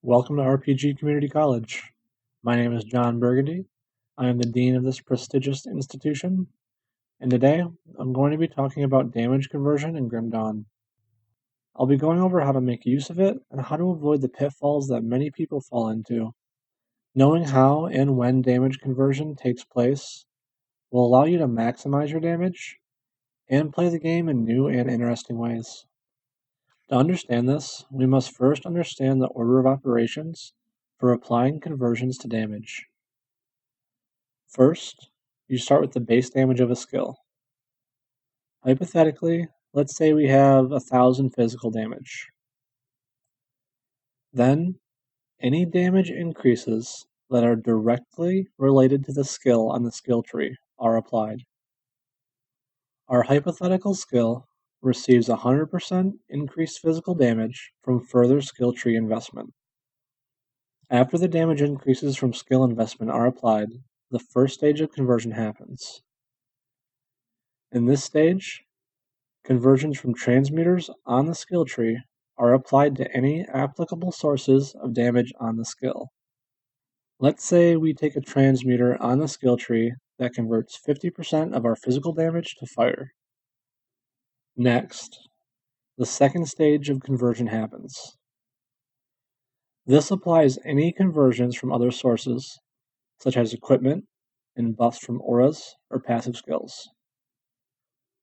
Welcome to RPG Community College. My name is John Burgundy. I am the Dean of this prestigious institution, and today I'm going to be talking about damage conversion in Grim Dawn. I'll be going over how to make use of it and how to avoid the pitfalls that many people fall into. Knowing how and when damage conversion takes place will allow you to maximize your damage and play the game in new and interesting ways. To understand this, we must first understand the order of operations for applying conversions to damage. First, you start with the base damage of a skill. Hypothetically, let's say we have 1,000 physical damage. Then, any damage increases that are directly related to the skill on the skill tree are applied. Our hypothetical skill receives 100% increased physical damage from further skill tree investment. After the damage increases from skill investment are applied, the first stage of conversion happens. In this stage, conversions from transmuters on the skill tree are applied to any applicable sources of damage on the skill. Let's say we take a transmuter on the skill tree that converts 50% of our physical damage to fire. Next, the second stage of conversion happens. This applies any conversions from other sources, such as equipment and buffs from auras or passive skills.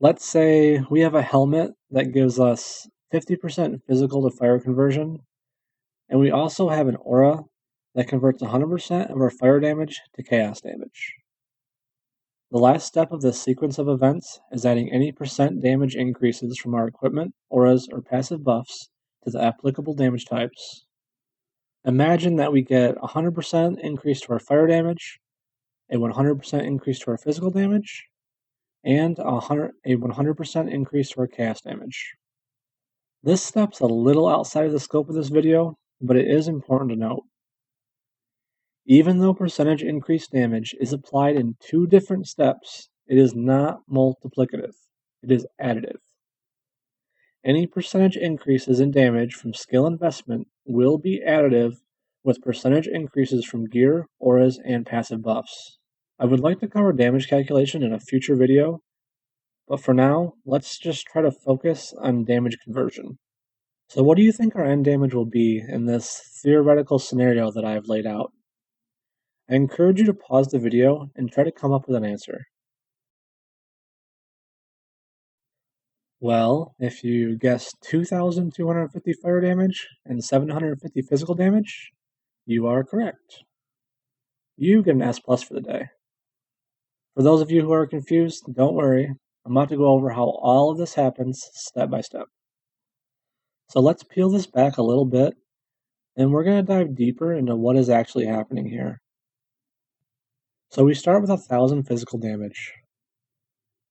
Let's say we have a helmet that gives us 50% physical to fire conversion, and we also have an aura that converts 100% of our fire damage to chaos damage. The last step of this sequence of events is adding any percent damage increases from our equipment, auras, or passive buffs to the applicable damage types. Imagine that we get 100% increase to our fire damage, a 100% increase to our physical damage, and a 100% increase to our chaos damage. This step's a little outside of the scope of this video, but it is important to note. Even though percentage increased damage is applied in two different steps, it is not multiplicative, it is additive. Any percentage increases in damage from skill investment will be additive with percentage increases from gear, auras, and passive buffs. I would like to cover damage calculation in a future video, but for now, let's just try to focus on damage conversion. So what do you think our end damage will be in this theoretical scenario that I have laid out? I encourage you to pause the video and try to come up with an answer. Well, if you guessed 2,250 fire damage and 750 physical damage, you are correct. You get an S+ for the day. For those of you who are confused, don't worry. I'm about to go over how all of this happens step by step. So let's peel this back a little bit, and we're going to dive deeper into what is actually happening here. So we start with 1,000 physical damage.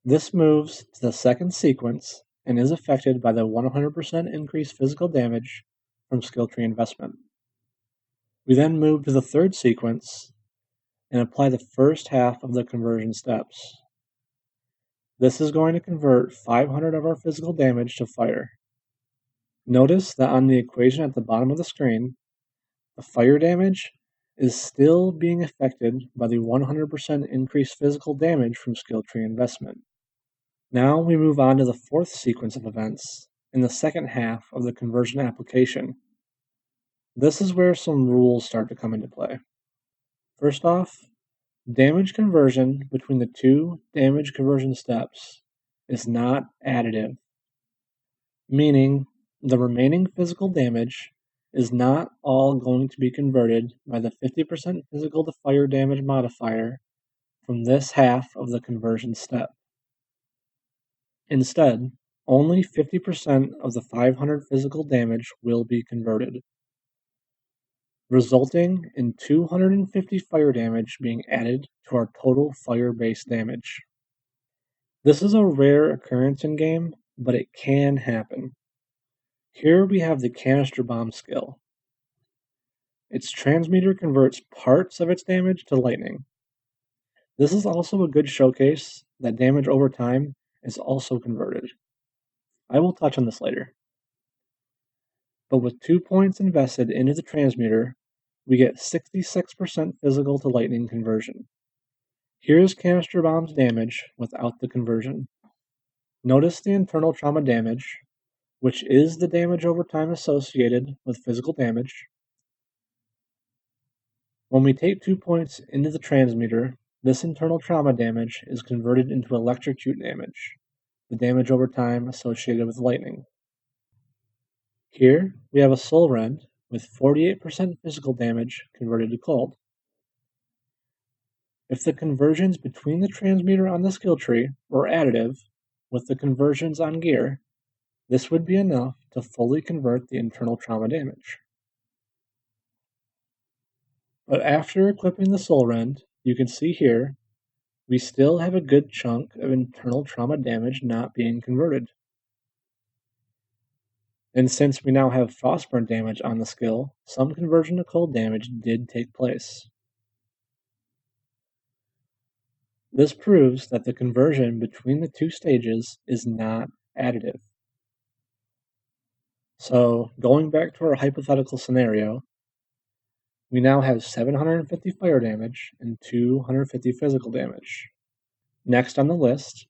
This moves to the second sequence and is affected by the 100% increased physical damage from skill tree investment. We then move to the third sequence and apply the first half of the conversion steps. This is going to convert 500 of our physical damage to fire. Notice that on the equation at the bottom of the screen, the fire damage is still being affected by the 100% increased physical damage from skill tree investment. Now we move on to the fourth sequence of events in the second half of the conversion application. This is where some rules start to come into play. First off, damage conversion between the two damage conversion steps is not additive, meaning the remaining physical damage is not all going to be converted by the 50% physical to fire damage modifier from this half of the conversion step. Instead, only 50% of the 500 physical damage will be converted, resulting in 250 fire damage being added to our total fire-based damage. This is a rare occurrence in game, but it can happen. Here we have the canister bomb skill. Its transmuter converts parts of its damage to lightning. This is also a good showcase that damage over time is also converted. I will touch on this later. but with 2 points invested into the transmuter, we get 66% physical to lightning conversion. Here's Canister Bomb's damage without the conversion. Notice the internal trauma damage, which is the damage over time associated with physical damage. When we take 2 points into the transmuter, this internal trauma damage is converted into electrocute damage, the damage over time associated with lightning. Here, we have a soul rend with 48% physical damage converted to cold. If the conversions between the transmuter on the skill tree were additive with the conversions on gear, this would be enough to fully convert the internal trauma damage. But after equipping the soul rend, you can see here, we still have a good chunk of internal trauma damage not being converted. And since we now have frostburn damage on the skill, some conversion to cold damage did take place. This proves that the conversion between the two stages is not additive. So, going back to our hypothetical scenario, we now have 750 fire damage and 250 physical damage. Next on the list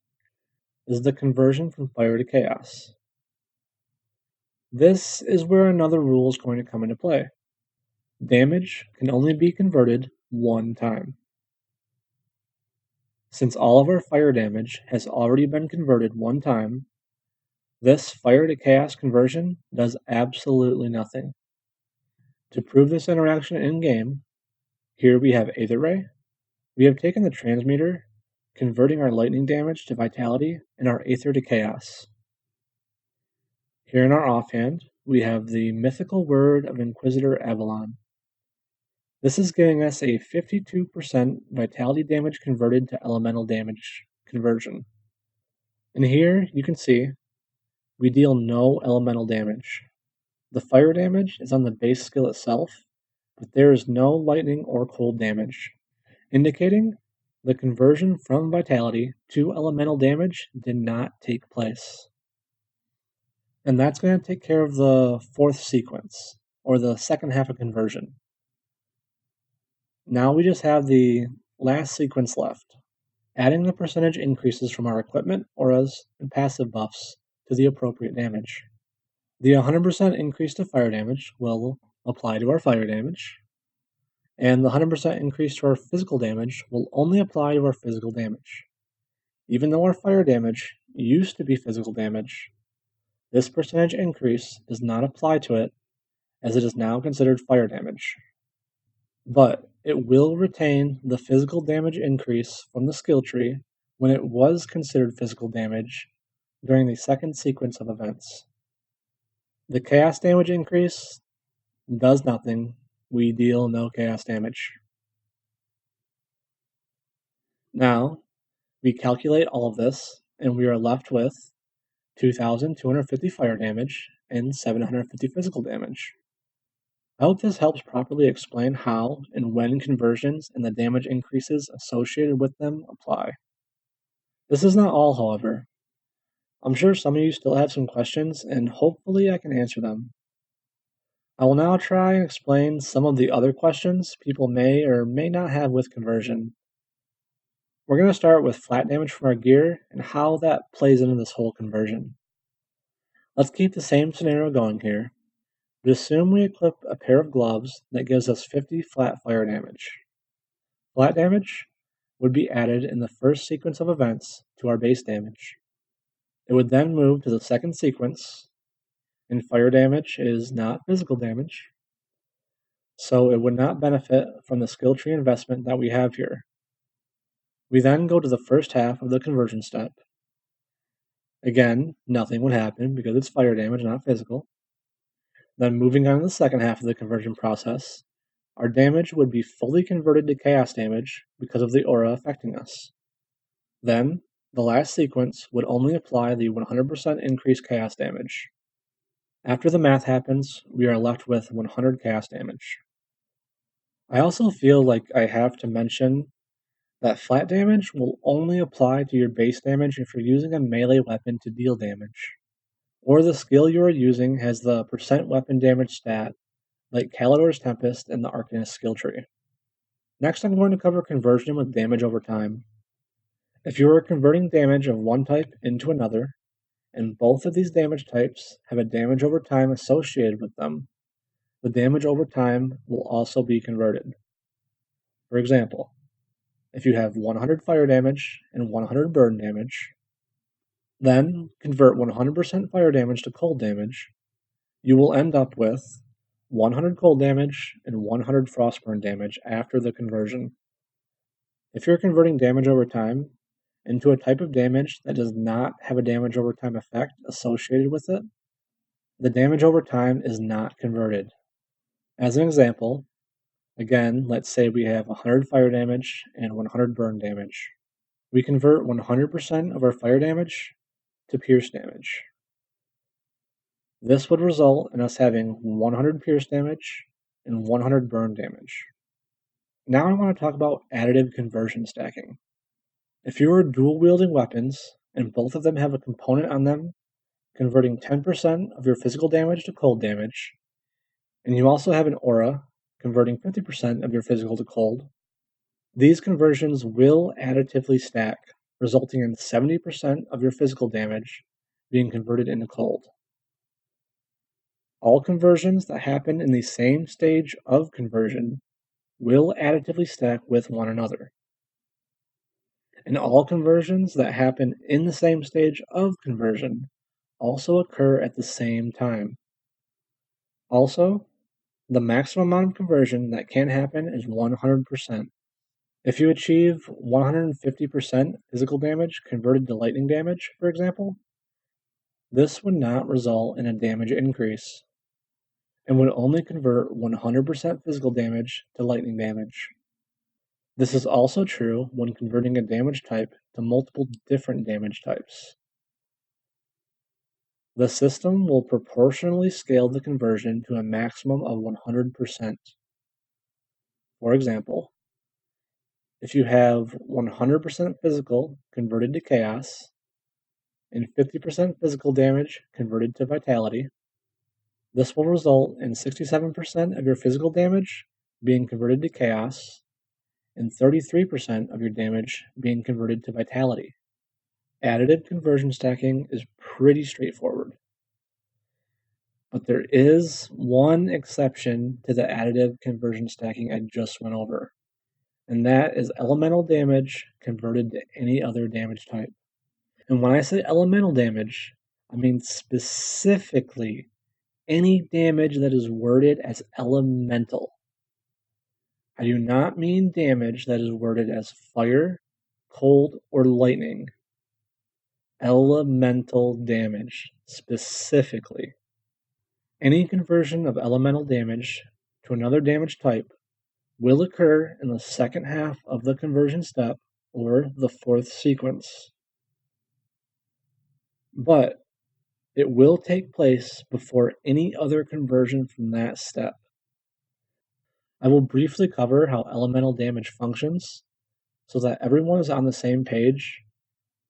is the conversion from fire to chaos. This is where another rule is going to come into play. Damage can only be converted one time. Since all of our fire damage has already been converted one time, this fire to chaos conversion does absolutely nothing. To prove this interaction in-game, here we have Aether Ray. We have taken the transmuter, converting our lightning damage to vitality and our Aether to chaos. Here in our offhand, we have the mythical word of Inquisitor Avalon. This is giving us a 52% vitality damage converted to elemental damage conversion. And here you can see we deal no elemental damage. The fire damage is on the base skill itself, but there is no lightning or cold damage, indicating the conversion from vitality to elemental damage did not take place. And that's going to take care of the fourth sequence, or the second half of conversion. Now we just have the last sequence left, adding the percentage increases from our equipment, auras, and passive buffs to the appropriate damage. The 100% increase to fire damage will apply to our fire damage, and the 100% increase to our physical damage will only apply to our physical damage. Even though our fire damage used to be physical damage, this percentage increase does not apply to it, as it is now considered fire damage. But it will retain the physical damage increase from the skill tree when it was considered physical damage during the second sequence of events. The chaos damage increase does nothing. We deal no chaos damage. Now, we calculate all of this, and we are left with 2,250 fire damage and 750 physical damage. I hope this helps properly explain how and when conversions and the damage increases associated with them apply. This is not all, however. I'm sure some of you still have some questions, and hopefully I can answer them. I will now try and explain some of the other questions people may or may not have with conversion. We're going to start with flat damage from our gear and how that plays into this whole conversion. Let's keep the same scenario going here, but assume we equip a pair of gloves that gives us 50 flat fire damage. Flat damage would be added in the first sequence of events to our base damage. It would then move to the second sequence, and fire damage is not physical damage, so it would not benefit from the skill tree investment that we have here. We then go to the first half of the conversion step. Again, nothing would happen because it's fire damage, not physical. Then moving on to the second half of the conversion process, our damage would be fully converted to chaos damage because of the aura affecting us. Then, the last sequence would only apply the 100% increased chaos damage. After the math happens, we are left with 100 chaos damage. I also feel like I have to mention that flat damage will only apply to your base damage if you're using a melee weapon to deal damage. or the skill you are using has the percent weapon damage stat, like Calidor's Tempest and the Arcanist skill tree. Next, I'm going to cover conversion with damage over time. If you are converting damage of one type into another, and both of these damage types have a damage over time associated with them, the damage over time will also be converted. For example, if you have 100 fire damage and 100 burn damage, then convert 100% fire damage to cold damage, you will end up with 100 cold damage and 100 frostburn damage after the conversion. If you're converting damage over time into a type of damage that does not have a damage over time effect associated with it, the damage over time is not converted. As an example, again, let's say we have 100 fire damage and 100 burn damage. We convert 100% of our fire damage to pierce damage. This would result in us having 100 pierce damage and 100 burn damage. Now I want to talk about additive conversion stacking. If you are dual wielding weapons and both of them have a component on them converting 10% of your physical damage to cold damage, and you also have an aura converting 50% of your physical to cold, these conversions will additively stack, resulting in 70% of your physical damage being converted into cold. All conversions that happen in the same stage of conversion will additively stack with one another. And all conversions that happen in the same stage of conversion also occur at the same time. Also, the maximum amount of conversion that can happen is 100%. If you achieve 150% physical damage converted to lightning damage, for example, this would not result in a damage increase, and would only convert 100% physical damage to lightning damage. This is also true when converting a damage type to multiple different damage types. The system will proportionally scale the conversion to a maximum of 100%. For example, if you have 100% physical converted to chaos, and 50% physical damage converted to vitality, this will result in 67% of your physical damage being converted to chaos, and 33% of your damage being converted to vitality. Additive conversion stacking is pretty straightforward. But there is one exception to the additive conversion stacking I just went over, and that is elemental damage converted to any other damage type. And when I say elemental damage, I mean specifically any damage that is worded as elemental. I do not mean damage that is worded as fire, cold, or lightning. Elemental damage, specifically. Any conversion of elemental damage to another damage type will occur in the second half of the conversion step, or the fourth sequence. But it will take place before any other conversion from that step. I will briefly cover how elemental damage functions so that everyone is on the same page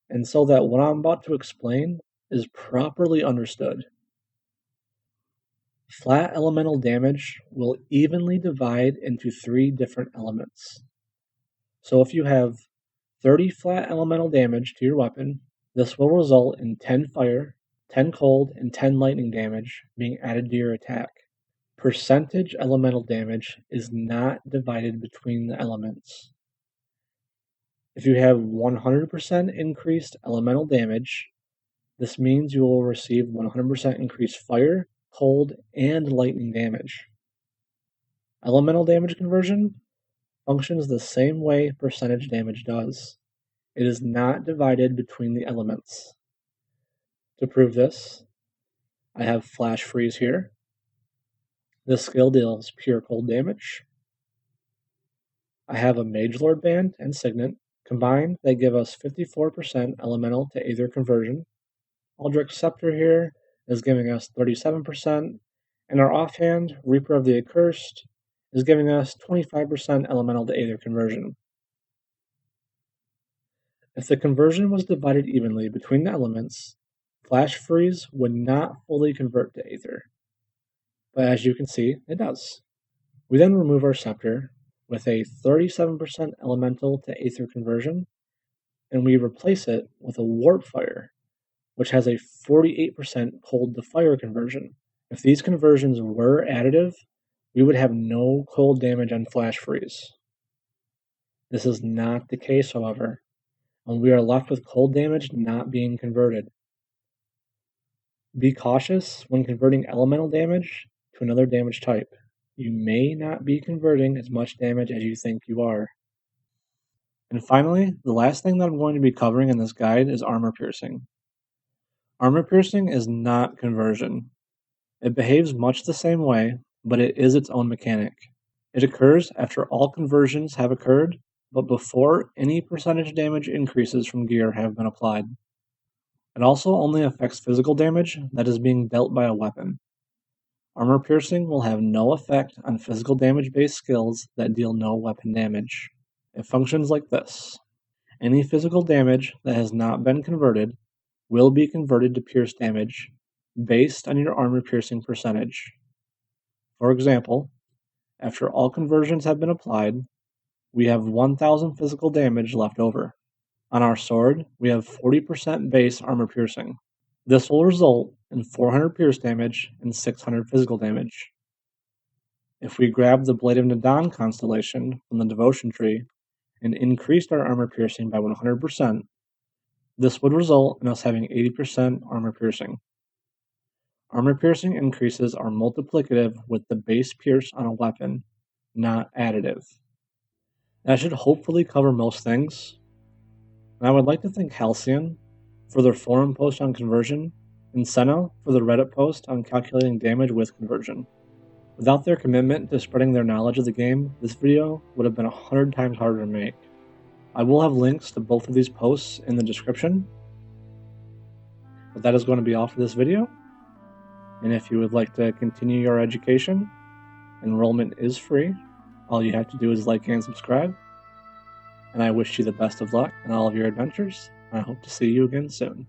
and so that what I'm about to explain is properly understood. Flat elemental damage will evenly divide into 3 different elements. So if you have 30 flat elemental damage to your weapon, this will result in 10 fire, 10 cold, and 10 lightning damage being added to your attack. Percentage elemental damage is not divided between the elements. If you have 100% increased elemental damage, this means you will receive 100% increased fire, cold, and lightning damage. Elemental damage conversion functions the same way percentage damage does. It is not divided between the elements. To prove this, I have Flash Freeze here. This skill deals pure cold damage. I have a Mage Lord Band and Signet. Combined, they give us 54% elemental to Aether conversion. Aldrich Scepter here is giving us 37%, and our offhand, Reaper of the Accursed, is giving us 25% elemental to Aether conversion. If the conversion was divided evenly between the elements, Flash freeze would not fully convert to Aether, but as you can see, it does. We then remove our scepter with a 37% elemental to Aether conversion, and we replace it with a warp fire, which has a 48% cold to fire conversion. If these conversions were additive, we would have no cold damage on flash freeze. This is not the case, however, and we are left with cold damage not being converted. Be cautious when converting elemental damage to another damage type. You may not be converting as much damage as you think you are. And finally, the last thing that I'm going to be covering in this guide is armor piercing. Armor piercing is not conversion. It behaves much the same way, but it is its own mechanic. It occurs after all conversions have occurred, but before any percentage damage increases from gear have been applied. It also only affects physical damage that is being dealt by a weapon. Armor piercing will have no effect on physical damage-based skills that deal no weapon damage. It functions like this. Any physical damage that has not been converted will be converted to pierce damage based on your armor piercing percentage. For example, after all conversions have been applied, we have 1000 physical damage left over. On our sword, we have 40% base armor piercing. This will result in 400 pierce damage and 600 physical damage. If we grab the Blade of Nadon constellation from the Devotion tree and increased our armor piercing by 100%, this would result in us having 80% armor piercing. Armor piercing increases are multiplicative with the base pierce on a weapon, not additive. That should hopefully cover most things. And I would like to thank Halcyon for their forum post on conversion, and Senna for the Reddit post on calculating damage with conversion. Without their commitment to spreading their knowledge of the game, this video would have been 100 times harder to make. I will have links to both of these posts in the description. But that is going to be all for this video. And if you would like to continue your education, enrollment is free. All you have to do is like and subscribe. And I wish you the best of luck in all of your adventures, and I hope to see you again soon.